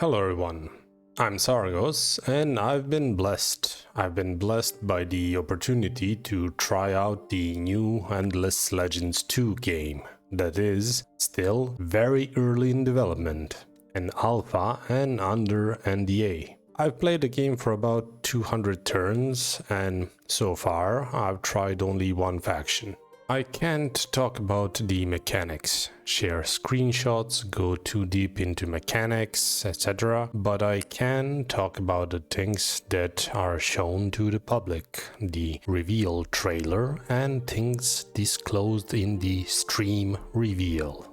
Hello everyone, I'm Sargos and I've been blessed. I've been blessed by the opportunity to try out the new Endless Legends 2 game that is still very early in development, an alpha and under NDA. I've played the game for about 200 turns and so far I've tried only one faction. I can't talk about the mechanics, share screenshots, go too deep into mechanics, etc. But I can talk about the things that are shown to the public, the reveal trailer, and things disclosed in the stream reveal.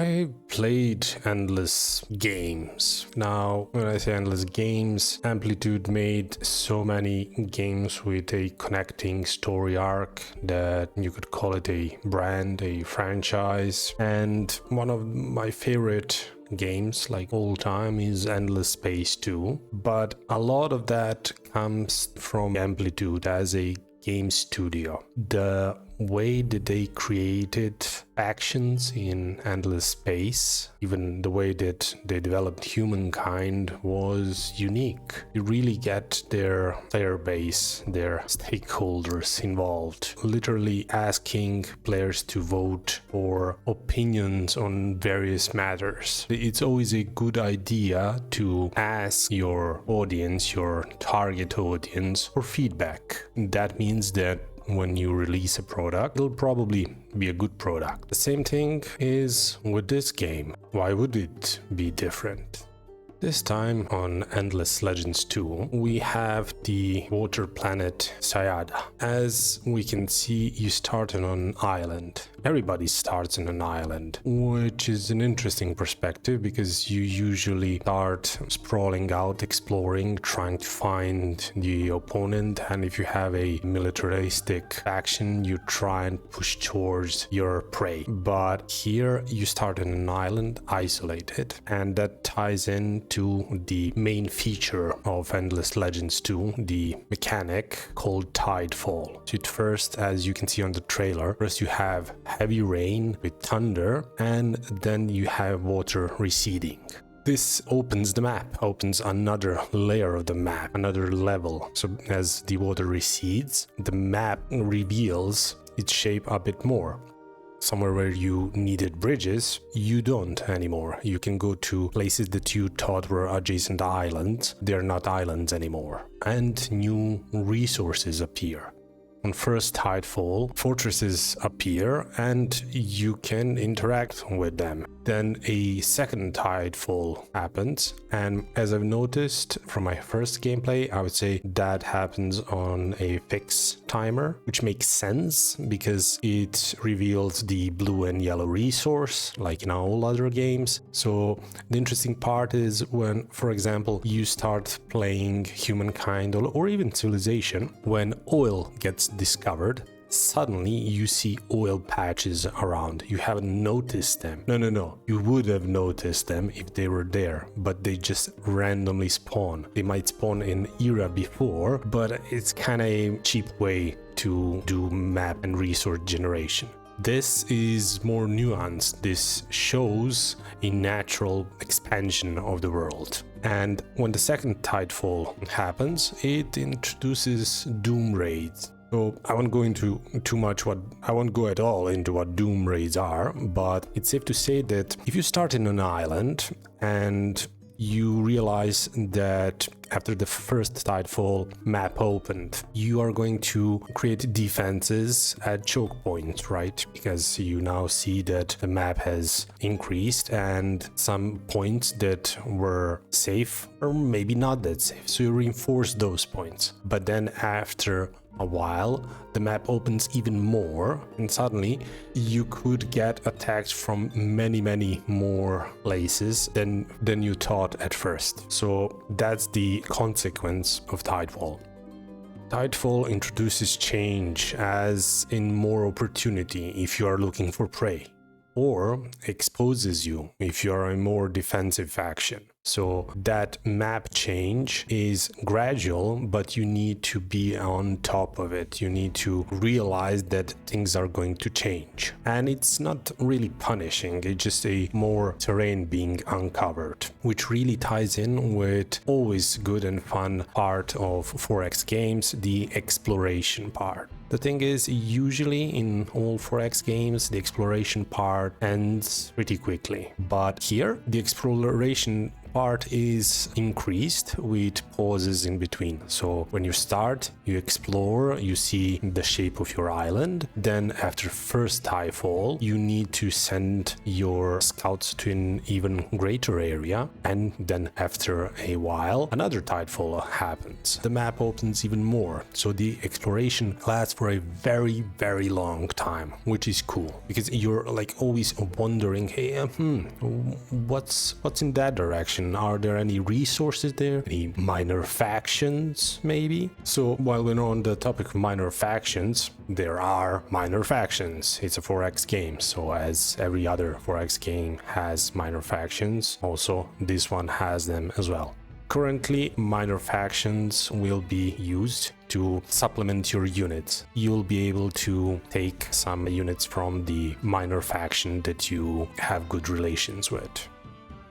I played endless games. Now, when I say endless games, Amplitude made so many games with a connecting story arc that you could call it a brand, a franchise. And one of my favorite games like all time is Endless Space 2. But a lot of that comes from Amplitude as a game studio. The way that they created factions in Endless Space, even the way that they developed humankind was unique. You really get their player base, their stakeholders involved, literally asking players to vote for opinions on various matters. It's always a good idea to ask your audience, your target audience, for feedback. That means that when you release a product, it'll probably be a good product. The same thing is with this game. Why would it be different? This time on Endless Legends 2, we have the water planet Sayada. As we can see, you start on an island. Everybody starts on an island, which is an interesting perspective because you usually start sprawling out, exploring, trying to find the opponent, and if you have a militaristic faction, you try and push towards your prey. But here you start on an island, isolated, and that ties into the main feature of Endless Legends 2, the mechanic called Tidefall. So at first, as you can see on the trailer, first you have heavy rain with thunder, and then you have water receding. This opens the map, opens another layer of the map, another level. So as the water recedes, the map reveals its shape a bit more. Somewhere where you needed bridges, you don't anymore. You can go to places that you thought were adjacent islands. They're not islands anymore. And new resources appear. On first Tidefall, fortresses appear and you can interact with them. Then a second Tidefall happens, and as I've noticed from my first gameplay, I would say that happens on a fixed timer, which makes sense because it reveals the blue and yellow resource like in all other games. So the interesting part is when, for example, you start playing Humankind or even Civilization, when oil gets discovered, suddenly you see oil patches around. You haven't noticed them. No. You would have noticed them if they were there, but they just randomly spawn. They might spawn in era before, but it's kind of a cheap way to do map and resource generation. This is more nuanced. This shows a natural expansion of the world. And when the second Tidefall happens, it introduces doom raids. So I won't go into I won't go at all into what doom raids are, but it's safe to say that if you start in an island and you realize that after the first Tidefall map opened, you are going to create defenses at choke points, right? Because you now see that the map has increased and some points that were safe or maybe not that safe. So you reinforce those points. But then after a while, the map opens even more, and suddenly you could get attacked from many more places than you thought at first. So that's the consequence of Tidefall. Tidefall introduces change as in more opportunity if you are looking for prey. or exposes you if you are a more defensive faction. So that map change is gradual, but you need to be on top of it. You need to realize that things are going to change. And it's not really punishing, it's just a more terrain being uncovered, which really ties in with always good and fun part of 4X games, the exploration part. The thing is, usually in all 4X games, the exploration part ends pretty quickly. But here, the exploration part is increased with pauses in between. So when you start, you explore, you see the shape of your island. Then after first tidefall, you need to send your scouts to an even greater area. And then after a while, another tidefall happens. The map opens even more. So the exploration lasts for a very, very long time, which is cool because you're like always wondering, hey, what's in that direction? Are there any resources there? Any minor factions, maybe? So while we're on the topic of minor factions, there are minor factions. It's a 4X game, so as every other 4X game has minor factions, also this one has them as well. Currently, minor factions will be used to supplement your units. You'll be able to take some units from the minor faction that you have good relations with.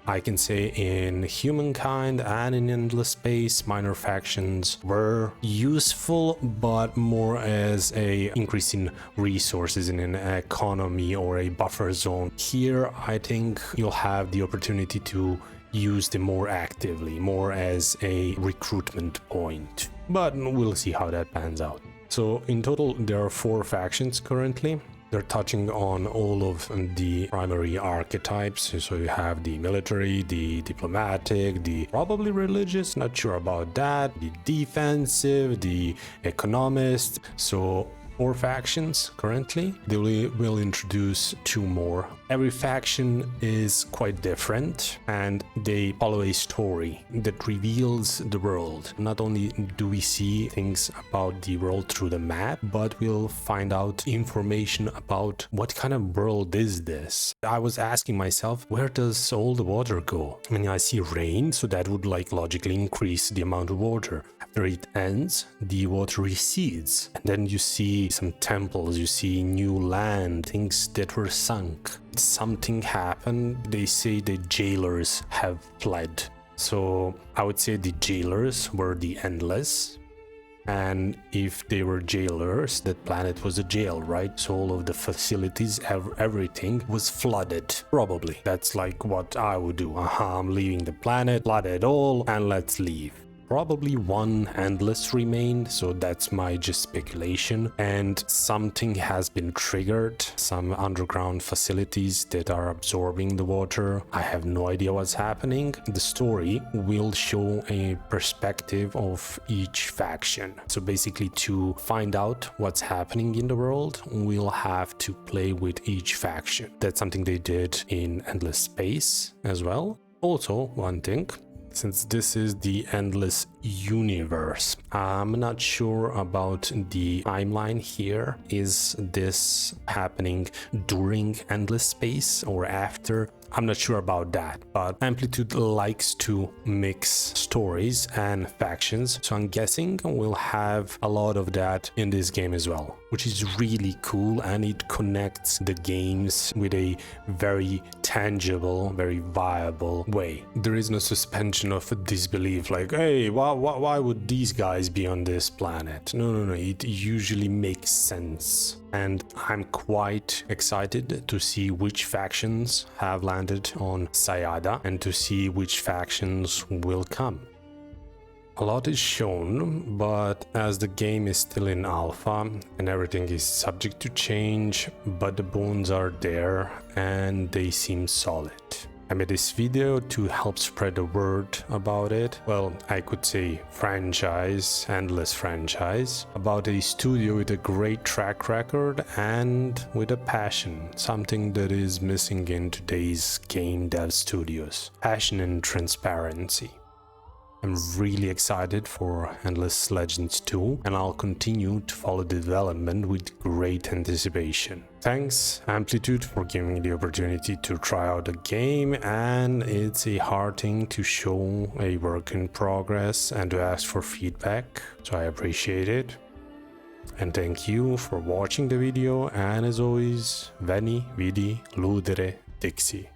I can say in Humankind and in Endless Space, minor factions were useful, but more as a increase in resources in an economy or a buffer zone. Here, I think you'll have the opportunity to use them more actively, more as a recruitment point. But we'll see how that pans out. So in total, there are 4 factions currently. They're touching on all of the primary archetypes. So you have the military, the diplomatic, the probably religious, not sure about that, the defensive, the economist. So 4 factions currently. They will introduce 2 more. Every faction is quite different and they follow a story that reveals the world. Not only do we see things about the world through the map, but we'll find out information about what kind of world is this. I was asking myself, where does all the water go? I mean, I see rain, so that would like logically increase the amount of water. After it ends, the water recedes. And then you see some temples, you see new land, things that were sunk. Something happened. They say the jailers have fled. So I would say the jailers were the Endless. And if they were jailers, that planet was a jail, right? So all of the facilities, everything was flooded. Probably. That's like what I would do. I'm leaving the planet, flood it all, and let's leave. Probably 1 Endless remained, so that's my just speculation. And something has been triggered, some underground facilities that are absorbing the water. I have no idea what's happening. The story will show a perspective of each faction. So basically, to find out what's happening in the world, we'll have to play with each faction. That's something they did in Endless Space as well. Also, one thing, since this is the Endless universe, I'm not sure about the timeline here. Is this happening during Endless Space or after? I'm not sure about that, but Amplitude likes to mix stories and factions, so I'm guessing we'll have a lot of that in this game as well, which is really cool, and it connects the games with a very tangible, very viable way. There is no suspension of disbelief, like, hey, why would these guys be on this planet? No, it usually makes sense. And I'm quite excited to see which factions have landed on Sayada and to see which factions will come. A lot is shown, but as the game is still in alpha and everything is subject to change, but the bones are there and they seem solid. I made this video to help spread the word about it. Well, I could say franchise, Endless franchise, about a studio with a great track record and with a passion, something that is missing in today's game dev studios. Passion and transparency. I'm really excited for Endless Legends 2, and I'll continue to follow the development with great anticipation. Thanks Amplitude for giving me the opportunity to try out the game, and it's a hard thing to show a work in progress and to ask for feedback, so I appreciate it. And thank you for watching the video, and as always, Veni, vidi, ludere, dixi.